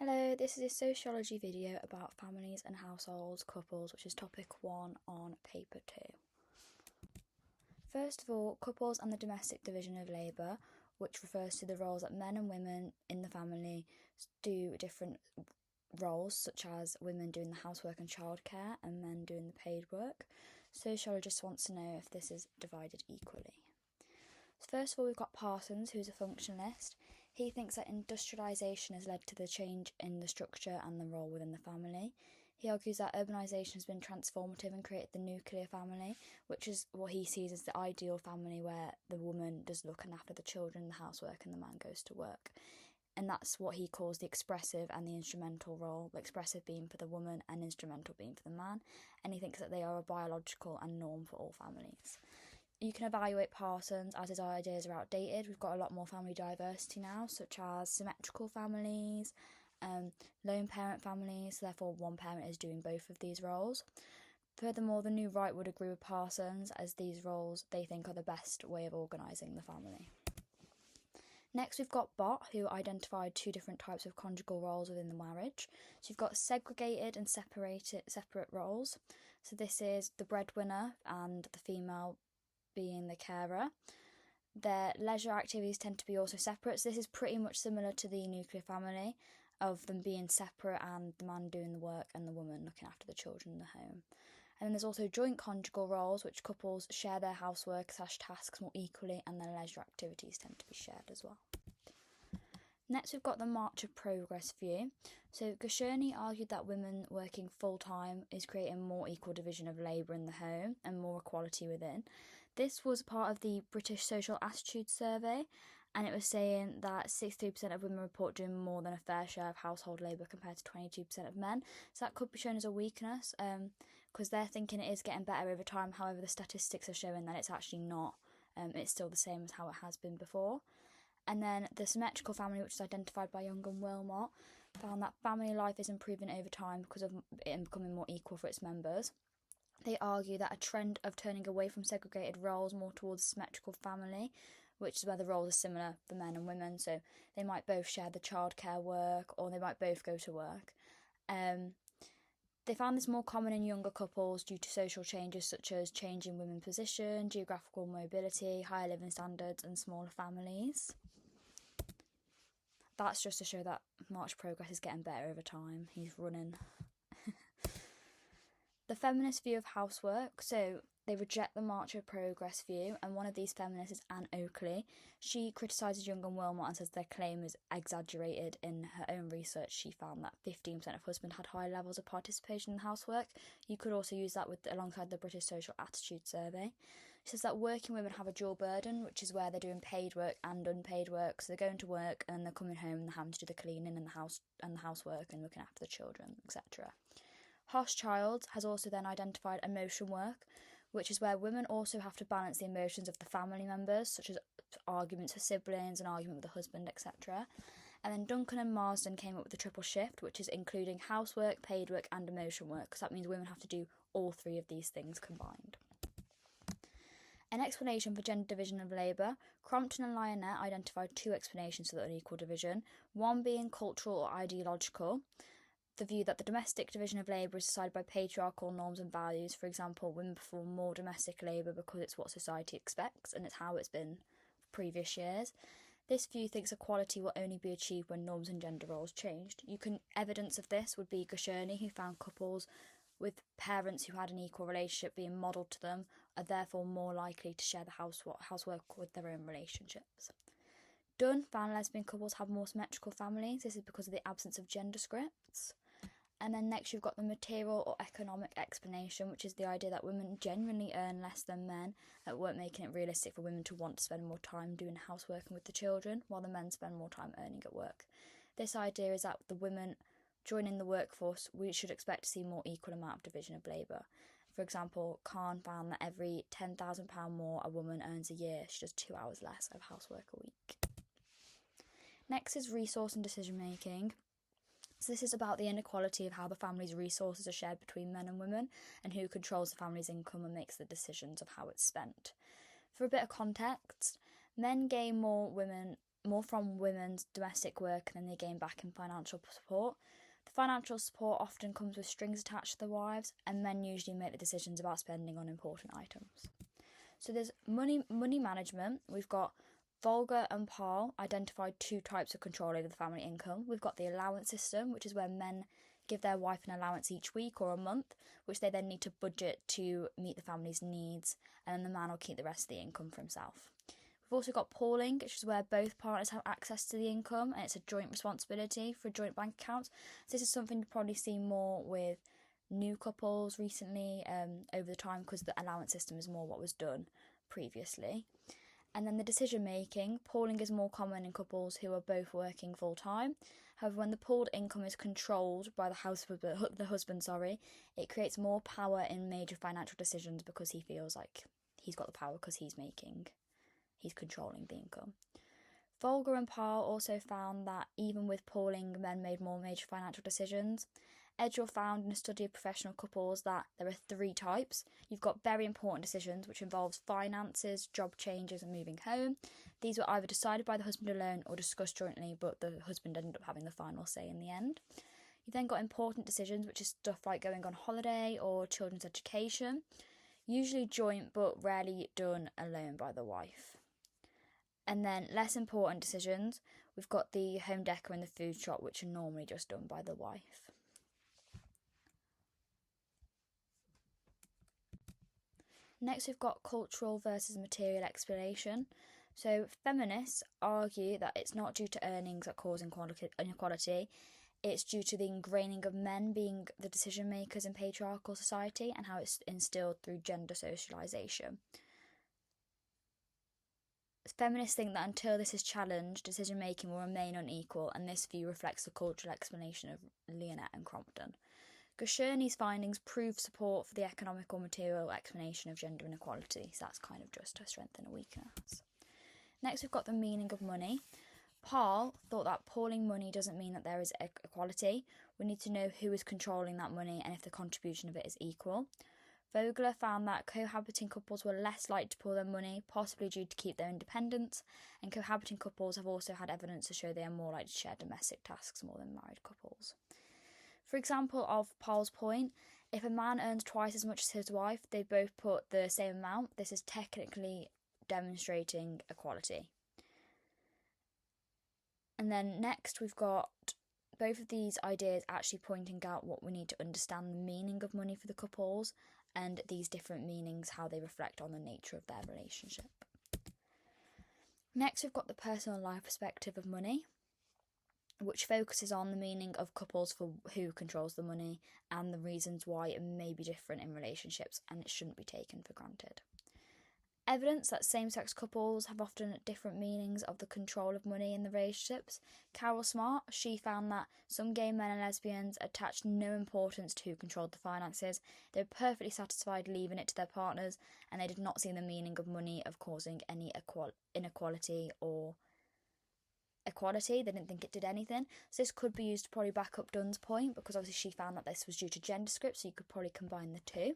Hello, this is a sociology video about families and households, couples, which is topic 1 on paper 2. First of all, couples and the domestic division of labour, which refers to the roles that men and women in the family do different roles, such as women doing the housework and childcare and men doing the paid work. Sociologists want to know if this is divided equally. So first of all, we've got Parsons, who's a functionalist. He thinks that industrialisation has led to the change in the structure and the role within the family. He argues that urbanisation has been transformative and created the nuclear family, which is what he sees as the ideal family where the woman does looking after the children, the housework, and the man goes to work. And that's what he calls the expressive and the instrumental role, the expressive being for the woman and instrumental being for the man. And he thinks that they are a biological and norm for all families. You can evaluate Parsons as his ideas are outdated. We've got a lot more family diversity now, such as symmetrical families, lone parent families, so therefore one parent is doing both of these roles. Furthermore, the new right would agree with Parsons, as these roles they think are the best way of organising the family. Next, we've got Bott, who identified two different types of conjugal roles within the marriage. So you've got segregated and separate roles. So this is the breadwinner and the female being the carer. Their leisure activities tend to be also separate, so this is pretty much similar to the nuclear family, of them being separate and the man doing the work and the woman looking after the children in the home. And then there's also joint conjugal roles, which couples share their housework/tasks more equally, and their leisure activities tend to be shared as well. Next, we've got the March of Progress view. So Gosciani argued that women working full-time is creating more equal division of labour in the home and more equality within. This was part of the British Social Attitude Survey, and it was saying that 63% of women report doing more than a fair share of household labour compared to 22% of men. So that could be shown as a weakness, because they're thinking it is getting better over time. However, the statistics are showing that it's actually not. It's still the same as how it has been before. And then the symmetrical family, which is identified by Young and Wilmot, found that family life is improving over time because of it becoming more equal for its members. They argue that a trend of turning away from segregated roles more towards a symmetrical family, which is where the roles are similar for men and women, so they might both share the childcare work or they might both go to work. They found this more common in younger couples due to social changes such as change in women's position, geographical mobility, higher living standards and smaller families. That's just to show that March Progress is getting better over time. He's running. The feminist view of housework, so they reject the March of Progress view, and one of these feminists is Anne Oakley. She criticises Young and Wilmot and says their claim is exaggerated. In her own research, she found that 15% of husbands had high levels of participation in housework. You could also use that alongside the British Social Attitude Survey. She says that working women have a dual burden, which is where they're doing paid work and unpaid work. So they're going to work and they're coming home and they're having to do the cleaning and the housework and looking after the children, etc. Hochschild has also then identified emotion work, which is where women also have to balance the emotions of the family members, such as arguments with siblings, an argument with the husband, etc. And then Duncan and Marsden came up with the triple shift, which is including housework, paid work and emotion work, because that means women have to do all three of these things combined. An explanation for gender division of labour. Crompton and Lionnet identified two explanations for the unequal division, one being cultural or ideological, the view that the domestic division of labour is decided by patriarchal norms and values. For example, women perform more domestic labour because it's what society expects and it's how it's been for previous years. This view thinks equality will only be achieved when norms and gender roles changed. Evidence of this would be Gosciani, who found couples with parents who had an equal relationship being modelled to them are therefore more likely to share the housework with their own relationships. Dunn found lesbian couples have more symmetrical families. This is because of the absence of gender scripts. And then next you've got the material or economic explanation, which is the idea that women genuinely earn less than men at work, making it realistic for women to want to spend more time doing housework and with the children, while the men spend more time earning at work. This idea is that the women joining the workforce, we should expect to see more equal amount of division of labour. For example, Khan found that every £10,000 more a woman earns a year, she does 2 hours less of housework a week. Next is resource and decision making. So this is about the inequality of how the family's resources are shared between men and women and who controls the family's income and makes the decisions of how it's spent. For a bit of context, men gain more, women more from women's domestic work than they gain back in financial support. The financial support often comes with strings attached to the wives, and men usually make the decisions about spending on important items. So there's money management. We've got Volga and Paul identified 2 types of control over the family income. We've got the allowance system, which is where men give their wife an allowance each week or a month, which they then need to budget to meet the family's needs, and then the man will keep the rest of the income for himself. We've also got pooling, which is where both partners have access to the income, and it's a joint responsibility for joint bank accounts. So this is something you probably see more with new couples recently over the time, because the allowance system is more what was done previously. And then the decision making, pooling is more common in couples who are both working full time. However, when the pooled income is controlled by the husband, it creates more power in major financial decisions, because he feels like he's got the power because he's controlling the income. Volga and Parr also found that even with pooling, men made more major financial decisions. Edgell found in a study of professional couples that there are 3 types. You've got very important decisions, which involves finances, job changes and moving home. These were either decided by the husband alone or discussed jointly, but the husband ended up having the final say in the end. You've then got important decisions, which is stuff like going on holiday or children's education, usually joint but rarely done alone by the wife. And then less important decisions, we've got the home decor and the food shop, which are normally just done by the wife. Next, we've got cultural versus material explanation. So feminists argue that it's not due to earnings that cause inequality, it's due to the ingraining of men being the decision makers in patriarchal society and how it's instilled through gender socialisation. Feminists think that until this is challenged, decision making will remain unequal, and this view reflects the cultural explanation of Leonette and Crompton. Gosciorni's findings prove support for the economic or material explanation of gender inequality, so that's kind of just a strength and a weakness. Next, we've got the meaning of money. Paul thought that pooling money doesn't mean that there is equality. We need to know who is controlling that money and if the contribution of it is equal. Vogler found that cohabiting couples were less likely to pool their money, possibly due to keep their independence, and cohabiting couples have also had evidence to show they are more likely to share domestic tasks more than married couples. For example of Paul's point, if a man earns twice as much as his wife, they both put the same amount. This is technically demonstrating equality. And then next we've got both of these ideas actually pointing out what we need to understand the meaning of money for the couples, and these different meanings, how they reflect on the nature of their relationship. Next, we've got the personal life perspective of money, which focuses on the meaning of couples for who controls the money and the reasons why it may be different in relationships and it shouldn't be taken for granted. Evidence that same-sex couples have often different meanings of the control of money in the relationships. Carol Smart, she found that some gay men and lesbians attached no importance to who controlled the finances. They were perfectly satisfied leaving it to their partners, and they did not see the meaning of money of causing any inequality or equality. They didn't think it did anything. So this could be used to probably back up Dunn's point, because obviously she found that this was due to gender scripts, so you could probably combine the two.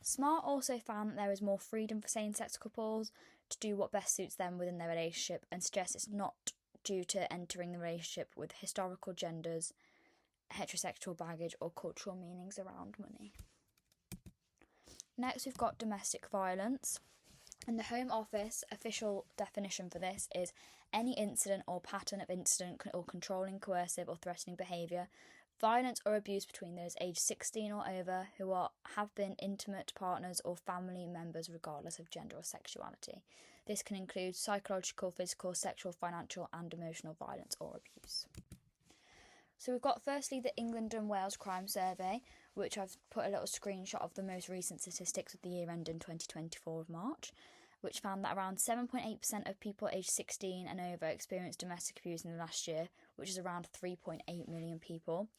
Smart also found that there is more freedom for same-sex couples to do what best suits them within their relationship, and suggests it's not due to entering the relationship with historical genders, heterosexual baggage or cultural meanings around money. Next, we've got domestic violence. And the Home Office official definition for this is any incident or pattern of incident or controlling, coercive or threatening behaviour, violence or abuse between those aged 16 or over who have been intimate partners or family members regardless of gender or sexuality. This can include psychological, physical, sexual, financial and emotional violence or abuse. So we've got firstly the England and Wales Crime Survey, which I've put a little screenshot of the most recent statistics of the year ending 2024 of March, which found that around 7.8% of people aged 16 and over experienced domestic abuse in the last year, which is around 3.8 million people,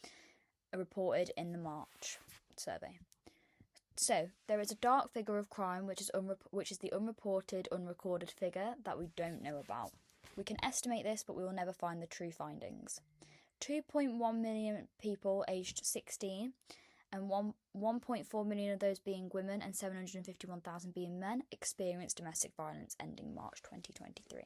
reported in the March survey. So there is a dark figure of crime, which is the unreported, unrecorded figure that we don't know about. We can estimate this, but we will never find the true findings. 2.1 million people aged 16 and 1.4 million of those being women and 751,000 being men experienced domestic violence ending March 2023.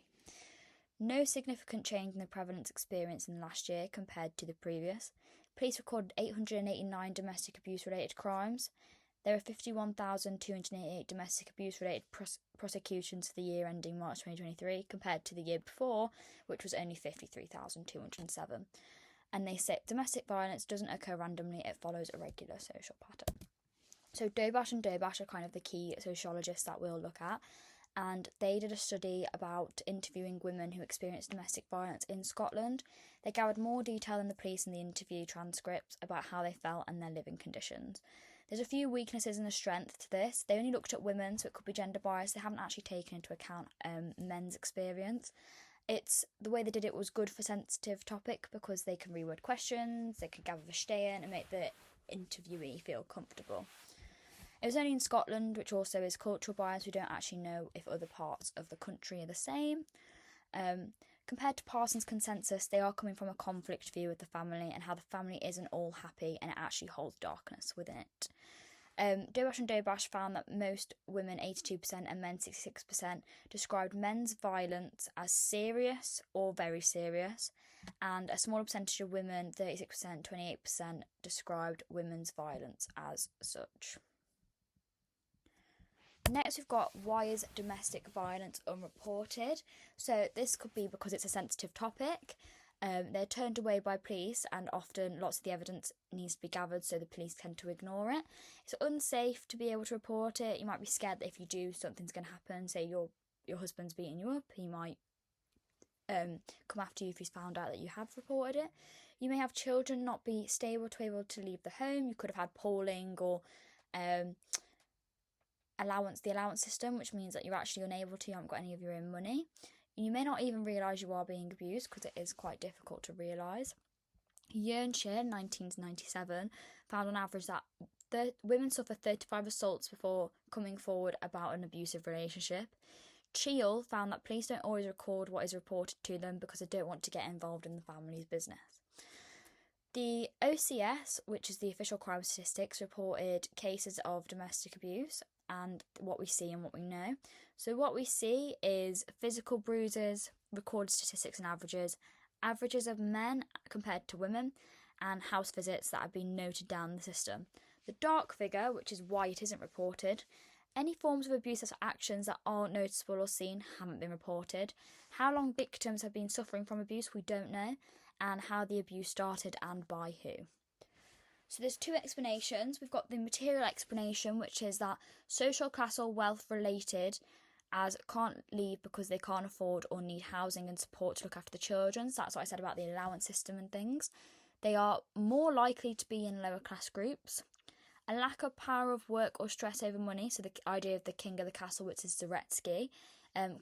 No significant change in the prevalence experienced in the last year compared to the previous. Police recorded 889 domestic abuse-related crimes. There were 51,288 domestic abuse-related prosecutions for the year ending March 2023, compared to the year before, which was only 53,207. And they say domestic violence doesn't occur randomly, it follows a regular social pattern. So Dobash and Dobash are kind of the key sociologists that we'll look at. And they did a study about interviewing women who experienced domestic violence in Scotland. They gathered more detail than the police in the interview transcripts about how they felt and their living conditions. There's a few weaknesses and a strength to this. They only looked at women, so it could be gender bias. They haven't actually taken into account men's experience. It's the way they did it was good for sensitive topic because they can reword questions, they can gather verstehen and make the interviewee feel comfortable. It was only in Scotland, which also is cultural bias. We don't actually know if other parts of the country are the same. Compared to Parsons' consensus, they are coming from a conflict view of the family and how the family isn't all happy and it actually holds darkness within it. Dobash and Dobash found that most women, 82%, and men, 66%, described men's violence as serious or very serious, and a smaller percentage of women, 36%, 28%, described women's violence as such. Next, we've got why is domestic violence unreported? So this could be because it's a sensitive topic. They're turned away by police and often lots of the evidence needs to be gathered, so the police tend to ignore it. It's unsafe to be able to report it. You might be scared that if you do, something's going to happen. Say your husband's beating you up, he might come after you if he's found out that you have reported it. You may have children not be stable to be able to leave the home. You could have had polling or the allowance system, which means that you're actually unable to, you haven't got any of your own money. You may not even realise you are being abused because it is quite difficult to realise. Yearnshire, 1997, found on average that women suffer 35 assaults before coming forward about an abusive relationship. Cheal found that police don't always record what is reported to them because they don't want to get involved in the family's business. The OCS, which is the official crime statistics, reported cases of domestic abuse and what we see and what we know. So what we see is physical bruises, recorded statistics and averages of men compared to women, and house visits that have been noted down in the system. The dark figure, which is why it isn't reported, any forms of abuse or actions that aren't noticeable or seen haven't been reported. How long victims have been suffering from abuse, we don't know, and how the abuse started and by who. So there's two explanations. We've got the material explanation, which is that social class or wealth related as can't leave because they can't afford or need housing and support to look after the children. So that's what I said about the allowance system and things. They are more likely to be in lower class groups. A lack of power of work or stress over money, so the idea of the king of the castle, which is Zaretsky,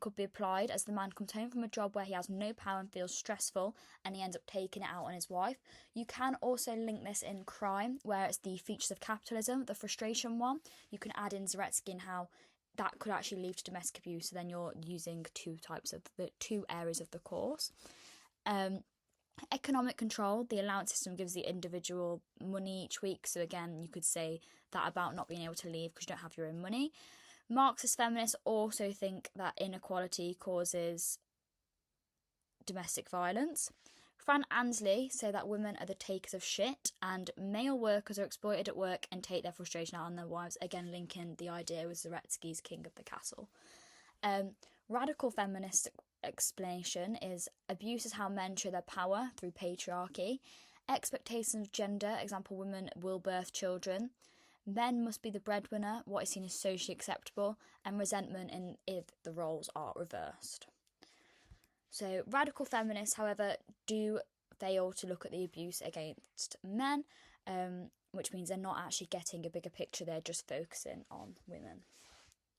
could be applied as the man comes home from a job where he has no power and feels stressful and he ends up taking it out on his wife. You can also link this in crime, where it's the features of capitalism, the frustration one. You can add in Zaretsky and how that could actually lead to domestic abuse, so then you're using two areas of the course. Economic control, the allowance system gives the individual money each week, so again you could say that about not being able to leave because you don't have your own money. Marxist feminists also think that inequality causes domestic violence. Fran Ansley say that women are the takers of shit and male workers are exploited at work and take their frustration out on their wives, again linking the idea with Zaretsky's king of the castle. Radical feminist explanation is abuse is how men show their power through patriarchy. Expectations of gender, example, women will birth children. Men must be the breadwinner, what is seen as socially acceptable, and resentment if the roles are reversed. So radical feminists, however, do fail to look at the abuse against men, which means they're not actually getting a bigger picture, they're just focusing on women.